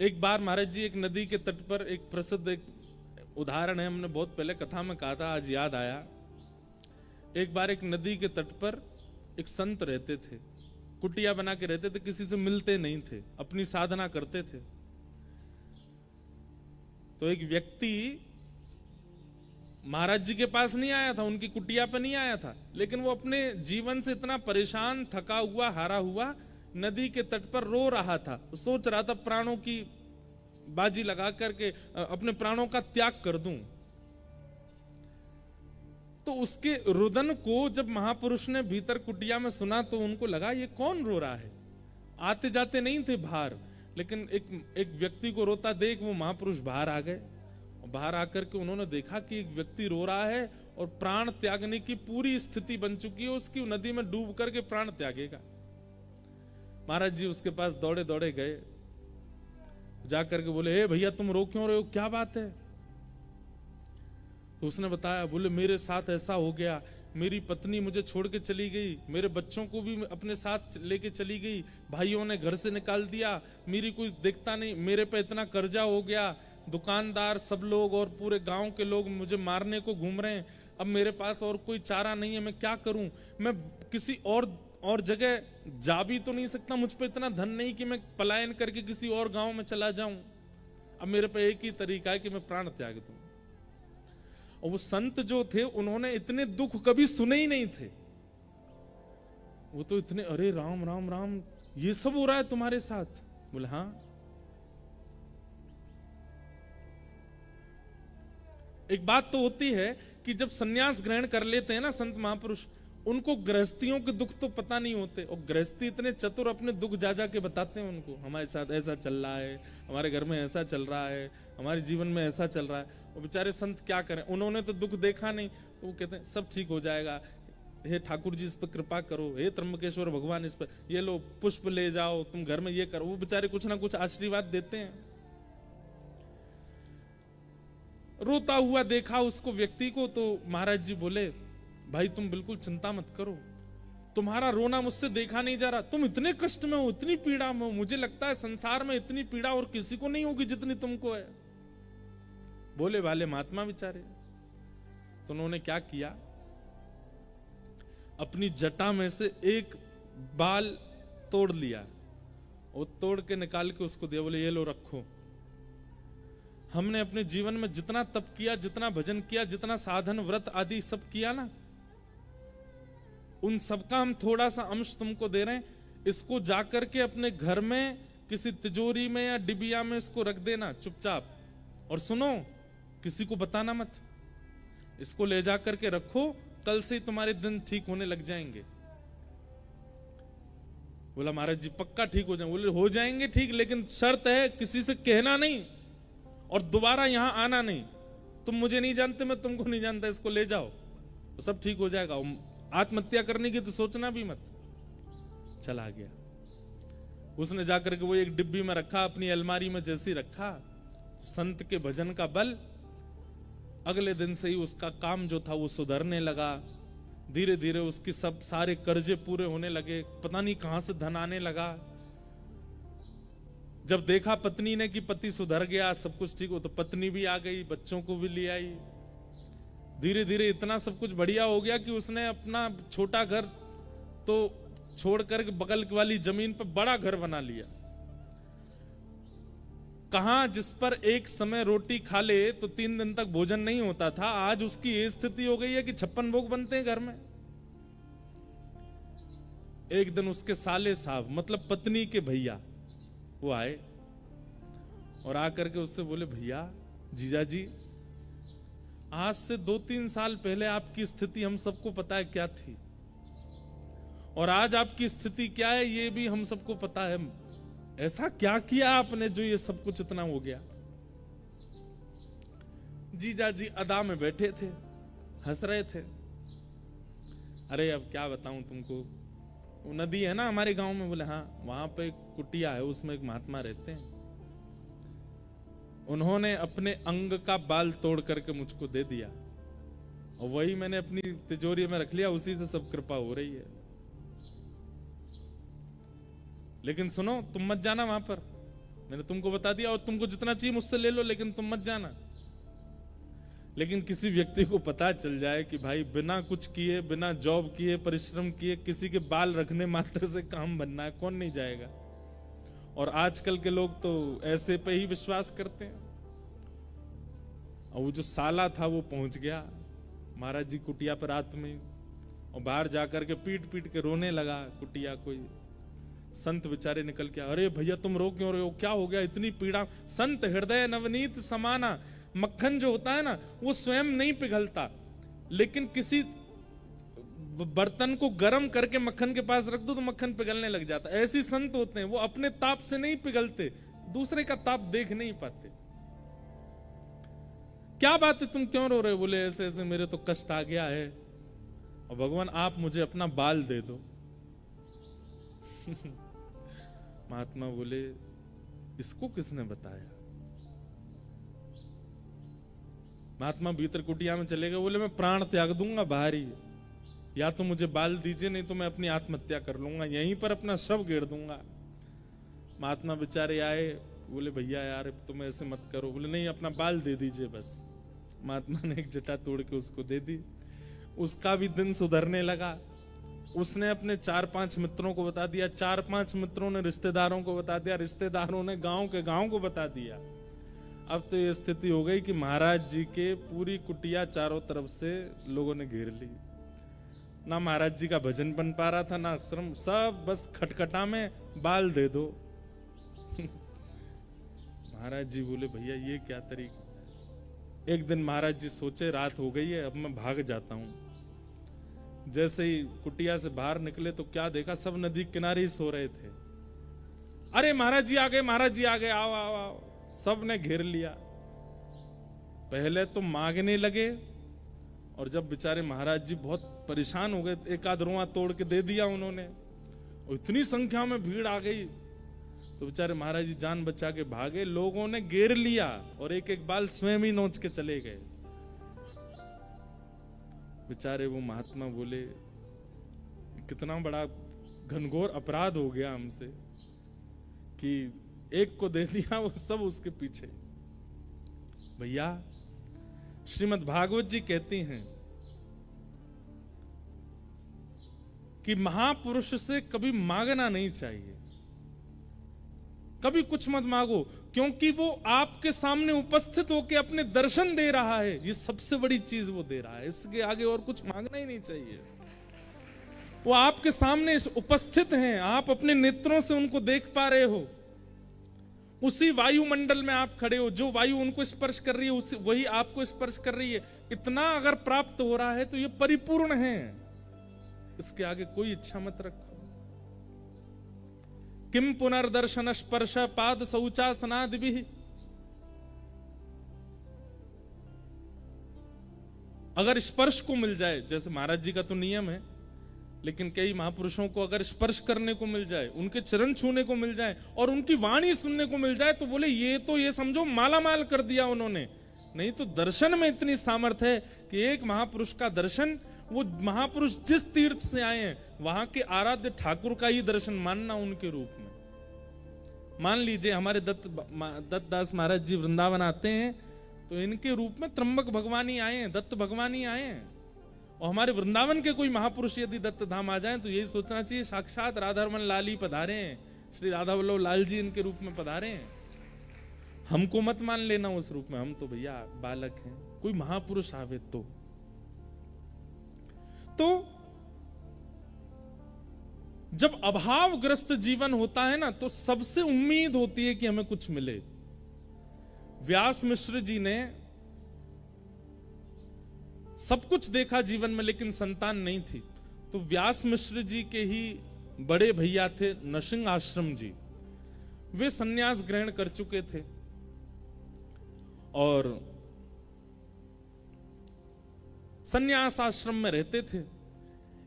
एक बार महाराज जी एक नदी के तट पर, एक प्रसिद्ध एक उदाहरण है, हमने बहुत पहले कथा में कहा था, आज याद आया। एक बार एक नदी के तट पर एक संत रहते थे, कुटिया बना के रहते थे, किसी से मिलते नहीं थे, अपनी साधना करते थे। तो एक व्यक्ति महाराज जी के पास नहीं आया था, उनकी कुटिया पे नहीं आया था, लेकिन वो अपने जीवन से इतना परेशान, थका हुआ, हारा हुआ नदी के तट पर रो रहा था। सोच रहा था प्राणों की बाजी लगा करके अपने प्राणों का त्याग कर दूं। तो उसके रुदन को जब महापुरुष ने भीतर कुटिया में सुना तो उनको लगा ये कौन रो रहा है। आते जाते नहीं थे बाहर, लेकिन एक व्यक्ति को रोता देख वो महापुरुष बाहर आ गए। बाहर आकर के उन्होंने देखा कि एक व्यक्ति रो रहा है और प्राण त्यागने की पूरी स्थिति बन चुकी है उसकी, नदी में डूब करके प्राण त्यागेगा। महाराज जी उसके पास दौड़े दौड़े गए, जाकर के बोले, हे भैया तुम रो क्यों रहे हो, क्या बात है। तो उसने बताया, बोले मेरे साथ ऐसा हो गया, मेरी पत्नी मुझे छोड़ के चली गई, मेरे बच्चों को भी अपने साथ लेके चली गई, भाइयों ने घर से निकाल दिया, मेरी कोई देखता नहीं, मेरे पे इतना कर्जा हो गया, दुकानदार सब लोग और पूरे गांव के लोग मुझे मारने को घूम रहे हैं, अब मेरे पास और कोई चारा नहीं है, मैं क्या करूं। मैं किसी और जगह जा भी तो नहीं सकता, मुझ पे इतना धन नहीं कि मैं पलायन करके किसी और गांव में चला जाऊं। अब मेरे पे एक ही तरीका है कि मैं प्राण त्याग दूं। और वो संत जो थे उन्होंने इतने दुख कभी सुने ही नहीं थे। वो तो इतने, अरे राम राम राम, ये सब हो रहा है तुम्हारे साथ। बोले हाँ। एक बात तो होती है कि जब सन्यास ग्रहण कर लेते हैं ना संत महापुरुष, उनको गृहस्थियों के दुख तो पता नहीं होते, और गृहस्थी इतने चतुर अपने दुख जा जा के बताते हैं उनको, हमारे साथ ऐसा चल रहा है, हमारे घर में ऐसा चल रहा है, हमारे जीवन में ऐसा चल रहा है। और बेचारे संत क्या करें, उन्होंने तो दुख देखा नहीं, तो वो कहते हैं सब ठीक हो जाएगा, हे ठाकुर जी इस पर कृपा करो, हे त्र्यंबकेश्वर भगवान इस पर, ये लो पुष्प ले जाओ, तुम घर में ये करो। वो बेचारे कुछ ना कुछ आशीर्वाद देते हैं। रोता हुआ देखा उसको व्यक्ति को, तो महाराज जी बोले, भाई तुम बिल्कुल चिंता मत करो, तुम्हारा रोना मुझसे देखा नहीं जा रहा, तुम इतने कष्ट में हो, इतनी पीड़ा में हो, मुझे लगता है संसार में इतनी पीड़ा और किसी को नहीं होगी जितनी तुमको है। बोले वाले महात्मा बेचारे। तो उन्होंने क्या किया, अपनी जटा में से एक बाल तोड़ लिया और तोड़ के निकाल के उसको दिया, बोले ये लो रखो। हमने अपने जीवन में जितना तप किया, जितना भजन किया, जितना साधन व्रत आदि सब किया ना, उन सबका हम थोड़ा सा अंश तुमको दे रहे हैं, इसको जाकर के अपने घर में किसी तिजोरी में या डिबिया में इसको रख देना चुपचाप, और सुनो किसी को बताना मत, इसको ले जाकर के रखो, कल से तुम्हारे दिन ठीक होने लग जाएंगे। बोला महाराज जी पक्का ठीक हो जाएंगे। बोले हो जाएंगे ठीक, लेकिन शर्त है किसी से कहना नहीं और दोबारा यहां आना नहीं, तुम मुझे नहीं जानते, मैं तुमको नहीं जानता, इसको ले जाओ तो सब ठीक हो जाएगा। आत्महत्या करने की तो सोचना भी मत। चला गया। उसने जाकर के वो एक डिब्बी में रखा, अपनी अलमारी में जैसी रखा, संत के भजन का बल, अगले दिन से ही उसका काम जो था वो सुधरने लगा। धीरे धीरे उसकी सब सारे कर्जे पूरे होने लगे, पता नहीं कहां से धन आने लगा। जब देखा पत्नी ने कि पति सुधर गया, सब कुछ ठीक हो, तो पत्नी भी आ गई, बच्चों को भी ले आई। धीरे धीरे इतना सब कुछ बढ़िया हो गया कि उसने अपना छोटा घर तो छोड़कर बगल वाली जमीन पर बड़ा घर बना लिया। कहां जिस पर एक समय रोटी खा ले तो 3 दिन तक भोजन नहीं होता था, आज उसकी ये स्थिति हो गई है कि 56 भोग बनते हैं घर में। एक दिन उसके साले साहब, मतलब पत्नी के भैया, वो आए और आकर के उससे बोले, भैया जीजा जी, आज से 2-3 साल पहले आपकी स्थिति हम सबको पता है क्या थी, और आज आपकी स्थिति क्या है ये भी हम सबको पता है। ऐसा क्या किया आपने जो ये सब कुछ इतना हो गया। जीजा जी अदा में बैठे थे, हंस रहे थे। अरे अब क्या बताऊं तुमको, वो नदी है ना हमारे गांव में। बोले हाँ, वहां पे एक कुटिया है, उसमें एक महात्मा रहते हैं, उन्होंने अपने अंग का बाल तोड़ करके मुझको दे दिया, और वही मैंने अपनी तिजोरी में रख लिया, उसी से सब कृपा हो रही है। लेकिन सुनो, तुम मत जाना वहां पर, मैंने तुमको बता दिया, और तुमको जितना चाहिए मुझसे ले लो, लेकिन तुम मत जाना। लेकिन किसी व्यक्ति को पता चल जाए कि भाई बिना कुछ किए, बिना जॉब किए, परिश्रम किए, किसी के बाल रखने मात्र से काम बनना है, कौन नहीं जाएगा। और आजकल के लोग तो ऐसे पे ही विश्वास करते हैं। और वो जो साला था वो पहुंच गया महाराज जी कुटिया पर रात में, और बाहर जाकर के पीट पीट के रोने लगा कुटिया। कोई संत बेचारे निकल के, अरे भैया तुम रो क्यों रहे हो, क्या हो गया, इतनी पीड़ा। संत हृदय नवनीत समाना, मक्खन जो होता है ना वो स्वयं नहीं पिघलता, लेकिन किसी बर्तन को गर्म करके मक्खन के पास रख दो तो मक्खन पिघलने लग जाता है। ऐसे संत होते हैं, वो अपने ताप से नहीं पिघलते, दूसरे का ताप देख नहीं पाते। क्या बात है, तुम क्यों रो रहे हो? बोले ऐसे ऐसे मेरे तो कष्ट आ गया है, और भगवान आप मुझे अपना बाल दे दो। महात्मा बोले इसको किसने बताया? महात्मा भीतर कुटिया में चले गए, बोले मैं प्राण त्याग दूंगा बाहर ही, या तो मुझे बाल दीजिए, नहीं तो मैं अपनी आत्महत्या कर लूंगा, यहीं पर अपना शव गिर दूंगा। महात्मा बेचारे आए, बोले भैया यार तुम ऐसे मत करो। बोले नहीं, अपना बाल दे दीजिए बस। महात्मा ने एक जटा तोड़ के उसको दे दी। उसका भी दिन सुधरने लगा। उसने अपने 4-5 मित्रों को बता दिया, 4-5 मित्रों ने रिश्तेदारों को बता दिया, रिश्तेदारों ने गांव के गांव को बता दिया। अब तो ये स्थिति हो गई कि महाराज जी के पूरी कुटिया चारों तरफ से लोगों ने घेर ली। ना महाराज जी का भजन बन पा रहा था, ना आश्रम, सब बस खटखटा में बाल दे दो। महाराज जी बोले भैया ये क्या तरीका। एक दिन महाराज जी सोचे रात हो गई है, अब मैं भाग जाता हूं। जैसे ही कुटिया से बाहर निकले तो क्या देखा, सब नदी किनारे ही सो रहे थे। अरे महाराज जी आ गए, महाराज जी आ गए, आओ आओ आओ। सब ने घेर लिया। पहले तो मांगने लगे, और जब बेचारे महाराज जी बहुत परेशान हो गए, एक आध रुआ तोड़ के दे दिया उन्होंने, और इतनी संख्या में भीड़ आ गई तो बेचारे महाराज जी जान बचा के भागे। लोगों ने घेर लिया और एक एक बाल स्वयं ही नोच के चले गए। बेचारे वो महात्मा बोले कितना बड़ा घनघोर अपराध हो गया हमसे कि एक को दे दिया, वो सब उसके पीछे। भैया श्रीमद् भागवत जी कहती हैं कि महापुरुष से कभी मांगना नहीं चाहिए, कभी कुछ मत मांगो, क्योंकि वो आपके सामने उपस्थित होकर अपने दर्शन दे रहा है। ये सबसे बड़ी चीज वो दे रहा है, इसके आगे और कुछ मांगना ही नहीं चाहिए। वो आपके सामने उपस्थित हैं, आप अपने नेत्रों से उनको देख पा रहे हो। उसी वायुमंडल में आप खड़े हो, जो वायु उनको स्पर्श कर रही है वही आपको स्पर्श कर रही है। इतना अगर प्राप्त हो रहा है तो ये परिपूर्ण है, इसके आगे कोई इच्छा मत रखो। किम पुनर्दर्शन स्पर्श पाद शौचासनादि। अगर स्पर्श को मिल जाए, जैसे महाराज जी का तो नियम है, लेकिन कई महापुरुषों को अगर स्पर्श करने को मिल जाए, उनके चरण छूने को मिल जाए और उनकी वाणी सुनने को मिल जाए, तो बोले ये समझो माला माल कर दिया उन्होंने। नहीं तो दर्शन में इतनी सामर्थ्य है कि एक महापुरुष का दर्शन, वो महापुरुष जिस तीर्थ से आए हैं वहां के आराध्य ठाकुर का ही दर्शन मानना उनके रूप में। मान लीजिए हमारे दत्त दास महाराज जी वृंदावन आते हैं तो इनके रूप में त्र्यंबक भगवान ही आए हैं, दत्त भगवान ही आए हैं। और हमारे वृंदावन के कोई महापुरुष यदि दत्त धाम आ जाएं तो यही सोचना चाहिए साक्षात राधारमन लाल ही पधारे हैं, श्री राधा वल्लभ लाल जी इनके रूप में पधारे हैं। हमको मत मान लेना उस रूप में, हम तो भैया बालक हैं। कोई महापुरुष आवे तो जब अभावग्रस्त जीवन होता है ना, तो सबसे उम्मीद होती है कि हमें कुछ मिले। व्यास मिश्र जी ने सब कुछ देखा जीवन में, लेकिन संतान नहीं थी। तो व्यास मिश्र जी के ही बड़े भैया थे नरसिंह आश्रम जी, वे सन्यास ग्रहण कर चुके थे और सन्यास आश्रम में रहते थे।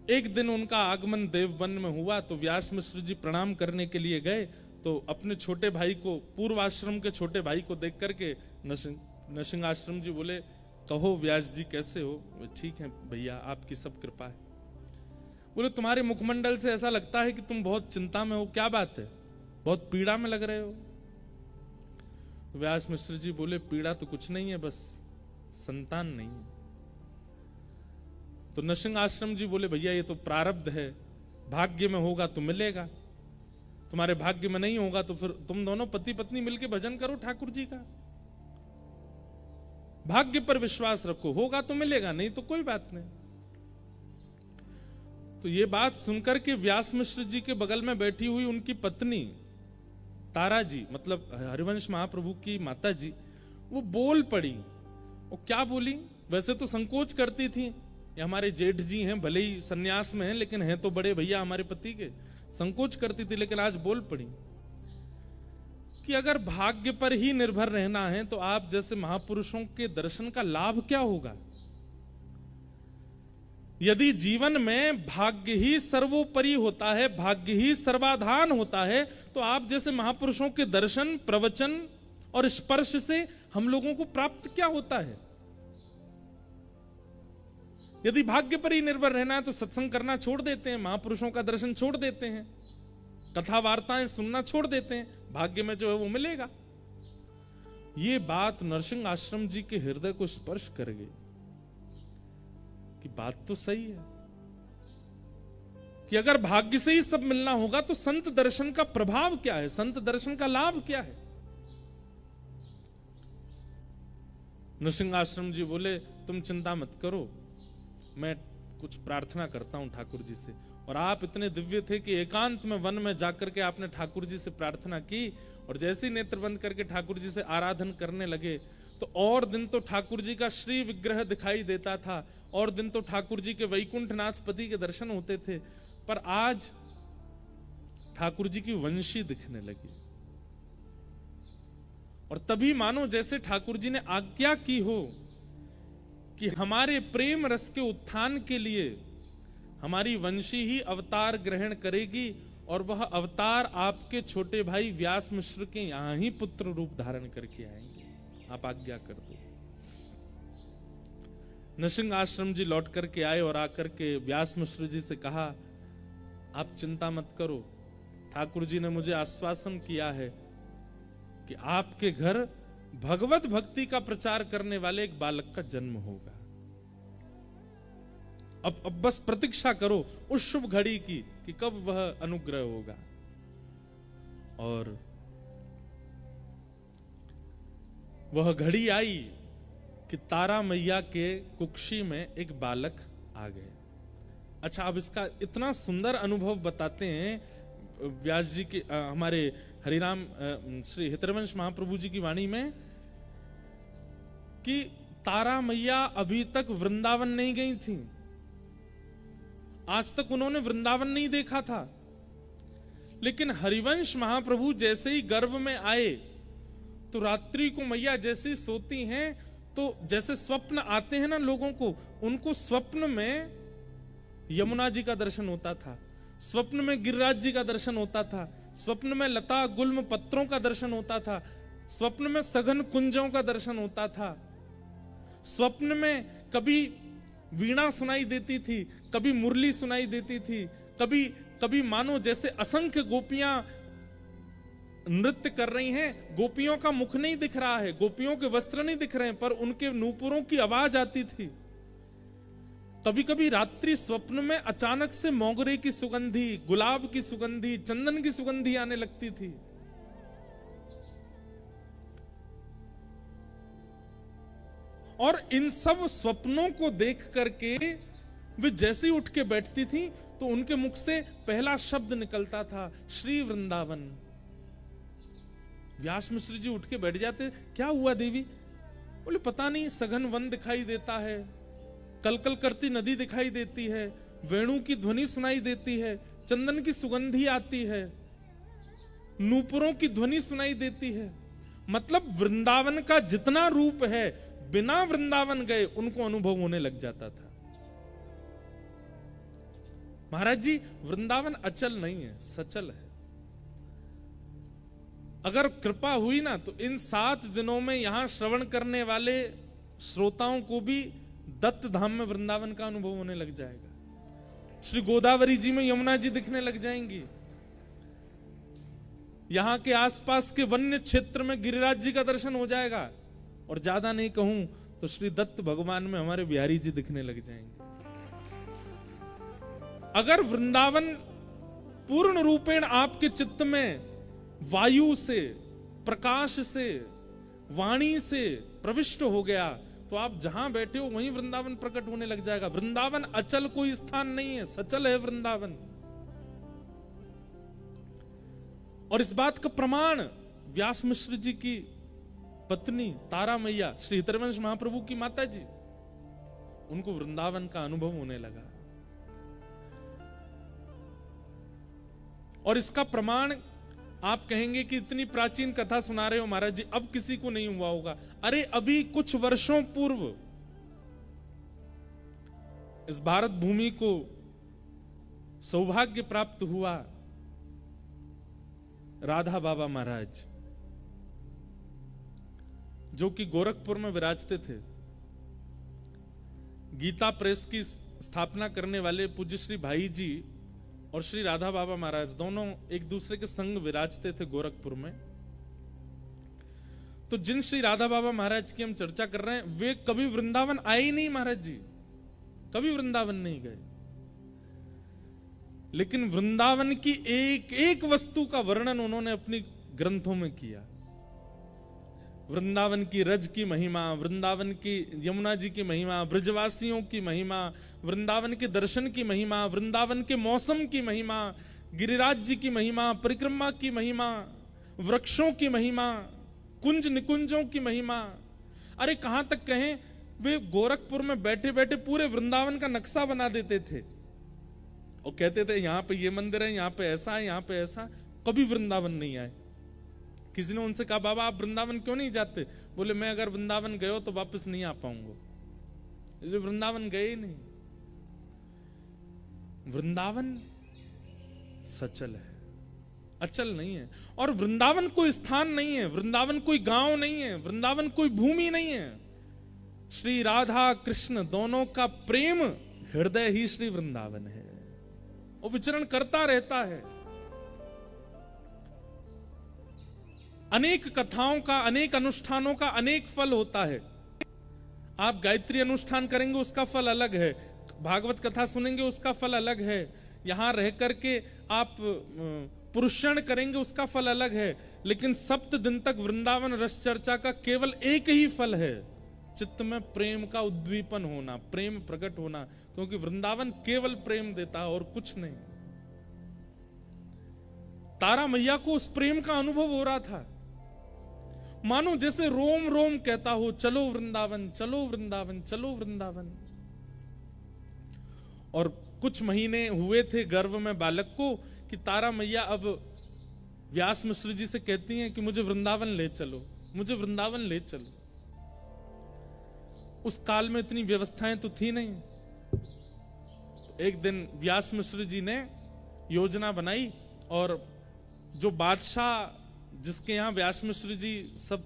एक दिन उनका आगमन देवबन में हुआ तो व्यास मिश्र जी प्रणाम करने के लिए गए, तो अपने छोटे भाई को, पूर्व आश्रम के छोटे भाई को देख करके नरसिंह आश्रम जी बोले, कहो व्यास जी कैसे हो? ठीक है भैया, आपकी सब कृपा है। बोले तुम्हारे मुखमंडल से ऐसा लगता है कि तुम बहुत चिंता में हो, क्या बात है, बहुत पीड़ा में लग रहे हो? तो व्यास मिश्र जी बोले पीड़ा तो कुछ नहीं है, बस संतान नहीं है। तो नरसिंह आश्रम जी बोले भैया ये तो प्रारब्ध है, भाग्य में होगा तो मिलेगा, तुम्हारे भाग्य में नहीं होगा तो फिर तुम दोनों पति पत्नी मिलके भजन करो ठाकुर जी का। भाग्य पर विश्वास रखो, होगा तो मिलेगा, नहीं तो कोई बात नहीं। तो ये बात सुनकर के व्यास मिश्र जी के बगल में बैठी हुई उनकी पत्नी तारा जी, मतलब हरिवंश महाप्रभु की माता जी, वो बोल पड़ी। वो क्या बोली? वैसे तो संकोच करती थी, ये हमारे जेठ जी हैं, भले ही सन्यास में हैं लेकिन हैं तो बड़े भैया हमारे पति के, संकोच करती थी, लेकिन आज बोल पड़ी कि अगर भाग्य पर ही निर्भर रहना है तो आप जैसे महापुरुषों के दर्शन का लाभ क्या होगा? यदि जीवन में भाग्य ही सर्वोपरि होता है, भाग्य ही सर्वाधान होता है, तो आप जैसे महापुरुषों के दर्शन, प्रवचन और स्पर्श से हम लोगों को प्राप्त क्या होता है? यदि भाग्य पर ही निर्भर रहना है तो सत्संग करना छोड़ देते हैं, महापुरुषों का दर्शन छोड़ देते हैं, कथा वार्ताएं सुनना छोड़ देते हैं, भाग्य में जो है वो मिलेगा। ये बात नरसिंह आश्रम जी के हृदय को स्पर्श कर गई कि बात तो सही है कि अगर भाग्य से ही सब मिलना होगा तो संत दर्शन का प्रभाव क्या है, संत दर्शन का लाभ क्या है? नरसिंह आश्रम जी बोले तुम चिंता मत करो, मैं कुछ प्रार्थना करता हूं ठाकुर जी से। और आप इतने दिव्य थे कि एकांत में वन में जाकर के आपने ठाकुर जी से प्रार्थना की, और जैसे ही नेत्र बंद करके ठाकुर जी से आराधन करने लगे तो और दिन तो ठाकुर जी का श्री विग्रह दिखाई देता था, और दिन तो ठाकुर जी के वैकुंठनाथ पति के दर्शन होते थे, पर आज ठाकुर जी की वंशी दिखने लगी। और तभी मानो जैसे ठाकुर जी ने आज्ञा की हो कि हमारे प्रेम रस के उत्थान के लिए हमारी वंशी ही अवतार ग्रहण करेगी, और वह अवतार आपके छोटे भाई व्यास मिश्र के यहां ही पुत्र रूप धारण करके आएंगे, आप आज्ञा कर दो। नरसिंह आश्रम जी लौट करके आए और आकर के व्यास मिश्र जी से कहा आप चिंता मत करो, ठाकुर जी ने मुझे आश्वासन किया है कि आपके घर भगवत भक्ति का प्रचार करने वाले एक बालक का जन्म होगा। अब बस प्रतीक्षा करो उस शुभ घड़ी की कि कब वह अनुग्रह होगा। और वह घड़ी आई कि तारा मैया के कुक्षी में एक बालक आ गए। अच्छा, अब इसका इतना सुंदर अनुभव बताते हैं व्यास जी के हमारे हरिराम श्री हितरवंश महाप्रभु जी की वाणी में कि तारा मैया अभी तक वृंदावन नहीं गई थी, आज तक उन्होंने वृंदावन नहीं देखा था, लेकिन हरिवंश महाप्रभु जैसे ही गर्भ में आए तो रात्रि को मैया जैसे सोती हैं तो जैसे स्वप्न आते हैं ना लोगों को, उनको स्वप्न में यमुना जी का दर्शन होता था, स्वप्न में गिरिराज जी का दर्शन होता था, स्वप्न में लता गुल्म पत्रों का दर्शन होता था, स्वप्न में सघन कुंजों का दर्शन होता था, स्वप्न में कभी वीणा सुनाई देती थी, कभी मुरली सुनाई देती थी, कभी कभी मानो जैसे असंख्य गोपियां नृत्य कर रही हैं, गोपियों का मुख नहीं दिख रहा है, गोपियों के वस्त्र नहीं दिख रहे हैं, पर उनके नूपुरों की आवाज आती थी। कभी कभी रात्रि स्वप्न में अचानक से मोगरे की सुगंधी, गुलाब की सुगंधी, चंदन की सुगंधी आने लगती थी। और इन सब स्वप्नों को देख करके वे जैसे ही उठ के बैठती थी तो उनके मुख से पहला शब्द निकलता था, श्री वृंदावन। व्यास मिश्र जी उठ के बैठ जाते, क्या हुआ देवी? बोले पता नहीं, सघन वन दिखाई देता है, कलकल करती नदी दिखाई देती है, वेणु की ध्वनि सुनाई देती है, चंदन की सुगंधी आती है, नूपुरों की ध्वनि सुनाई देती है। मतलब वृंदावन का जितना रूप है बिना वृंदावन गए उनको अनुभव होने लग जाता था। महाराज जी, वृंदावन अचल नहीं है, सचल है। अगर कृपा हुई ना तो इन 7 दिनों में यहां श्रवण करने वाले श्रोताओं को भी दत्त धाम में वृंदावन का अनुभव होने लग जाएगा। श्री गोदावरी जी में यमुना जी दिखने लग जाएंगी, यहां के आसपास के वन्य क्षेत्र में गिरिराज जी का दर्शन हो जाएगा। और ज्यादा नहीं कहूं तो श्री दत्त भगवान में हमारे बिहारी जी दिखने लग जाएंगे। अगर वृंदावन पूर्ण रूपेण आपके चित्त में वायु से, प्रकाश से, वाणी से प्रविष्ट हो गया तो आप जहां बैठे हो वहीं वृंदावन प्रकट होने लग जाएगा। वृंदावन अचल कोई स्थान नहीं है, सचल है वृंदावन। और इस बात का प्रमाण व्यास मिश्र जी की पत्नी तारा मैया, श्री हितरवंश महाप्रभु की माता जी, उनको वृंदावन का अनुभव होने लगा। और इसका प्रमाण आप कहेंगे कि इतनी प्राचीन कथा सुना रहे हो महाराज जी, अब किसी को नहीं हुआ होगा। अरे अभी कुछ वर्षों पूर्व इस भारत भूमि को सौभाग्य प्राप्त हुआ राधा बाबा महाराज, जो कि गोरखपुर में विराजते थे। गीता प्रेस की स्थापना करने वाले पूज्य श्री भाई जी और श्री राधा बाबा महाराज दोनों एक दूसरे के संग विराजते थे गोरखपुर में। तो जिन श्री राधा बाबा महाराज की हम चर्चा कर रहे हैं, वे कभी वृंदावन आए ही नहीं महाराज जी, कभी वृंदावन नहीं गए। लेकिन वृंदावन की एक एक वस्तु का वर्णन उन्होंने अपनी ग्रंथों में किया। वृंदावन की रज की महिमा, वृंदावन की यमुना जी की महिमा, ब्रजवासियों की महिमा, वृंदावन के दर्शन की महिमा, वृंदावन के मौसम की महिमा, गिरिराज जी की महिमा, परिक्रमा की महिमा, वृक्षों की महिमा, कुंज निकुंजों की महिमा। अरे कहां तक कहें, वे गोरखपुर में बैठे बैठे पूरे वृंदावन का नक्शा बना देते थे और कहते थे यहां पे ये मंदिर है, यहां पे ऐसा है, यहां पे ऐसा। कभी वृंदावन नहीं आए। किसी ने उनसे कहा बाबा आप वृंदावन क्यों नहीं जाते? बोले मैं अगर वृंदावन गए हो तो वापस नहीं आ पाऊंगा, इसलिए वृंदावन गए ही नहीं। वृंदावन सचल है, अचल नहीं है। और वृंदावन कोई स्थान नहीं है, वृंदावन कोई गांव नहीं है, वृंदावन कोई भूमि नहीं है। श्री राधा कृष्ण दोनों का प्रेम हृदय ही श्री वृंदावन है, वो विचरण करता रहता है। अनेक कथाओं का, अनेक अनुष्ठानों का अनेक फल होता है। आप गायत्री अनुष्ठान करेंगे उसका फल अलग है, भागवत कथा सुनेंगे उसका फल अलग है, यहां रह करके आप पुरुषण करेंगे उसका फल अलग है। लेकिन 7 दिन तक वृंदावन रस चर्चा का केवल एक ही फल है, चित्त में प्रेम का उद्दीपन होना, प्रेम प्रकट होना, क्योंकि वृंदावन केवल प्रेम देता है और कुछ नहीं। तारा मैया को उस प्रेम का अनुभव हो रहा था, मानो जैसे रोम रोम कहता हो चलो वृंदावन, चलो वृंदावन, चलो वृंदावन। और कुछ महीने हुए थे गर्भ में बालक को कि तारा मैया अब व्यास मिश्र जी से कहती हैं कि मुझे वृंदावन ले चलो, मुझे वृंदावन ले चलो। उस काल में इतनी व्यवस्थाएं तो थी नहीं। तो एक दिन व्यास मिश्र जी ने योजना बनाई और जो बादशाह जिसके यहाँ व्यास मिश्र जी सब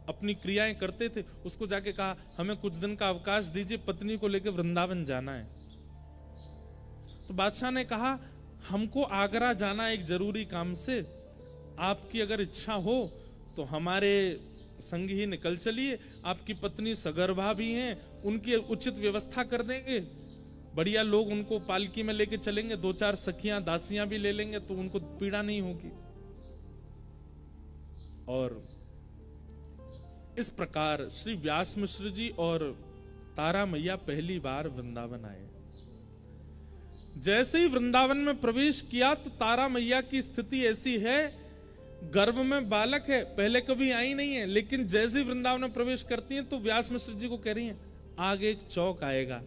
अपनी क्रियाएं करते थे, उसको जाके कहा हमें कुछ दिन का अवकाश दीजिए, पत्नी को लेकर वृंदावन जाना है। तो बादशाह ने कहा हमको आगरा जाना एक जरूरी काम से, आपकी अगर इच्छा हो तो हमारे संग ही निकल चलिए, आपकी पत्नी सगर्भा भी हैं, उनकी उचित व्यवस्था कर देंगे, बढ़िया लोग उनको पालकी में लेके चलेंगे, 2-4 सखियां दासियां भी ले लेंगे तो उनको पीड़ा नहीं होगी। और इस प्रकार श्री व्यास मिश्र जी और तारा मैया पहली बार वृंदावन आए। जैसे ही वृंदावन में प्रवेश किया तो तारा मैया की स्थिति ऐसी है, गर्भ में बालक है, पहले कभी आई नहीं है, लेकिन जैसे ही वृंदावन में प्रवेश करती हैं तो व्यास मिश्र जी को कह रही हैं आगे एक चौक आएगा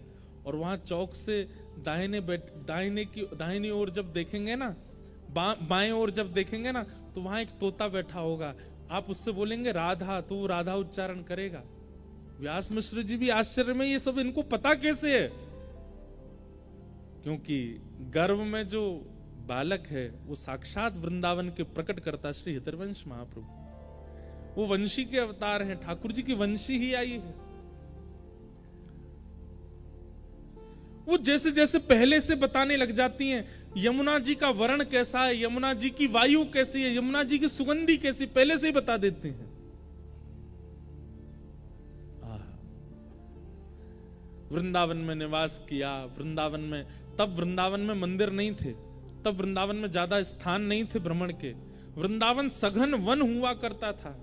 और वहां चौक से दाहिनी ओर जब देखेंगे ना, बाएं ओर जब देखेंगे ना तो वहां एक तोता बैठा होगा, आप उससे बोलेंगे राधा, तो वो राधा उच्चारण करेगा। व्यास मिश्र जी भी आश्चर्य में, ये सब इनको पता कैसे है? क्योंकि गर्भ में जो बालक है वो साक्षात वृंदावन के प्रकट करता श्री हितरवंश महाप्रभु, वो वंशी के अवतार हैं, ठाकुर जी की वंशी ही आई है। वो जैसे जैसे पहले से बताने लग जाती हैं, यमुना जी का वर्ण कैसा है, यमुना जी की वायु कैसी है, यमुना जी की सुगंधी कैसी, पहले से ही बता देते हैं। वृंदावन में निवास किया, वृंदावन में, तब वृंदावन में मंदिर नहीं थे, तब वृंदावन में ज्यादा स्थान नहीं थे भ्रमण के। वृंदावन सघन वन हुआ करता था,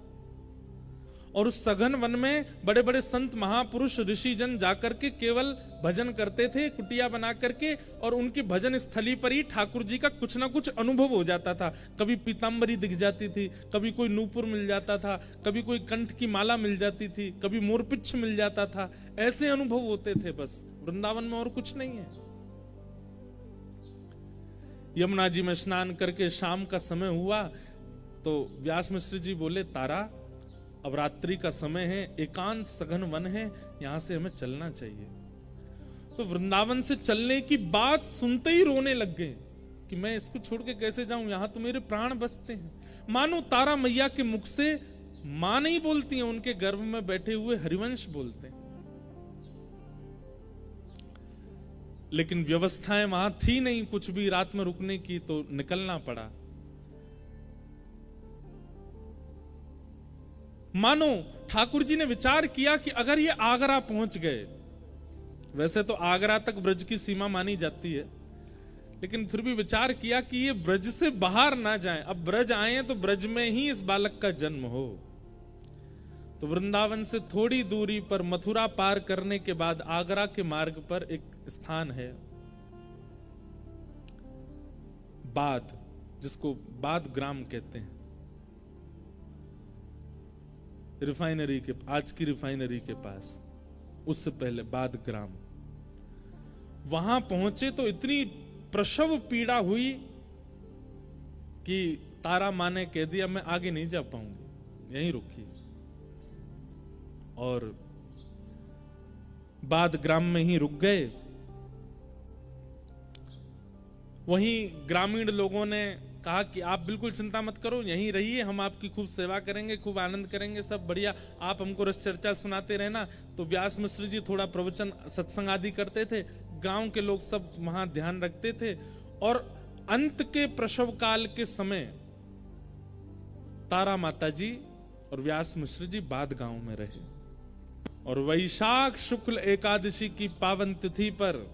और उस सघन वन में बड़े बड़े संत महापुरुष ऋषिजन जाकर के केवल भजन करते थे, कुटिया बना करके, और उनकी भजन स्थली पर ही ठाकुर जी का कुछ ना कुछ अनुभव हो जाता था। कभी पीताम्बरी दिख जाती थी, कभी कोई नूपुर मिल जाता था, कभी कोई कंठ की माला मिल जाती थी, कभी मोरपिच्छ मिल जाता था। ऐसे अनुभव होते थे बस वृंदावन में, और कुछ नहीं है। यमुना जी में स्नान करके शाम का समय हुआ तो व्यास मिश्र जी बोले, तारा अब रात्रि का समय है, एकांत सघन वन है, यहां से हमें चलना चाहिए। तो वृंदावन से चलने की बात सुनते ही रोने लग गए कि मैं इसको छोड़ के कैसे जाऊं, यहां तो मेरे प्राण बसते हैं। मानो तारा मैया के मुख से मां नहीं बोलती हैं, उनके गर्भ में बैठे हुए हरिवंश बोलते हैं। लेकिन व्यवस्थाएं वहां थी नहीं कुछ भी रात में रुकने की, तो निकलना पड़ा। मानो ठाकुर जी ने विचार किया कि अगर ये आगरा पहुंच गए, वैसे तो आगरा तक ब्रज की सीमा मानी जाती है, लेकिन फिर भी विचार किया कि ये ब्रज से बाहर ना जाएं, अब ब्रज आए तो ब्रज में ही इस बालक का जन्म हो। तो वृंदावन से थोड़ी दूरी पर मथुरा पार करने के बाद आगरा के मार्ग पर एक स्थान है बाद, जिसको बाद ग्राम कहते हैं। रिफाइनरी के, आज की रिफाइनरी के पास, उससे पहले बाद ग्राम। वहां पहुंचे तो इतनी प्रसव पीड़ा हुई कि तारा माँ ने कह दिया मैं आगे नहीं जा पाऊंगी, यहीं रुकी। और बाद ग्राम में ही रुक गए। वहीं ग्रामीण लोगों ने कहा कि आप बिल्कुल चिंता मत करो, यहीं रहिए, हम आपकी खूब सेवा करेंगे, खूब आनंद करेंगे, सब बढ़िया, आप हमको रस चर्चा सुनाते रहना। तो व्यास मिश्र जी थोड़ा प्रवचन सत्संग आदि करते थे, गांव के लोग सब वहां ध्यान रखते थे। और अंत के प्रसव काल के समय तारा माता जी और व्यास मिश्र जी बाद गांव में रहे। और वैशाख शुक्ल एकादशी की पावन तिथि पर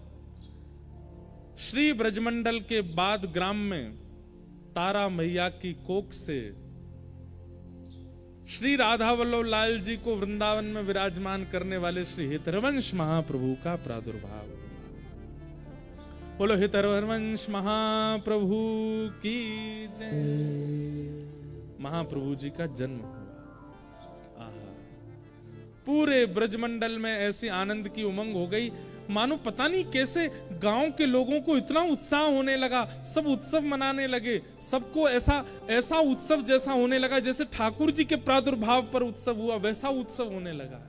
श्री ब्रजमंडल के बाद ग्राम में तारा मैया की कोख से श्री राधा वल्लभ लाल जी को वृंदावन में विराजमान करने वाले श्री हितरवंश महाप्रभु का प्रादुर्भाव। बोलो हितरवंश महाप्रभु की जय। महाप्रभु जी का जन्म हुआ। पूरे ब्रजमंडल में ऐसी आनंद की उमंग हो गई, मानो पता नहीं कैसे गांव के लोगों को इतना उत्साह होने लगा, सब उत्सव मनाने लगे, सबको ऐसा उत्सव जैसा होने लगा जैसे ठाकुर जी के प्रादुर्भाव पर उत्सव हुआ, वैसा उत्सव होने लगा।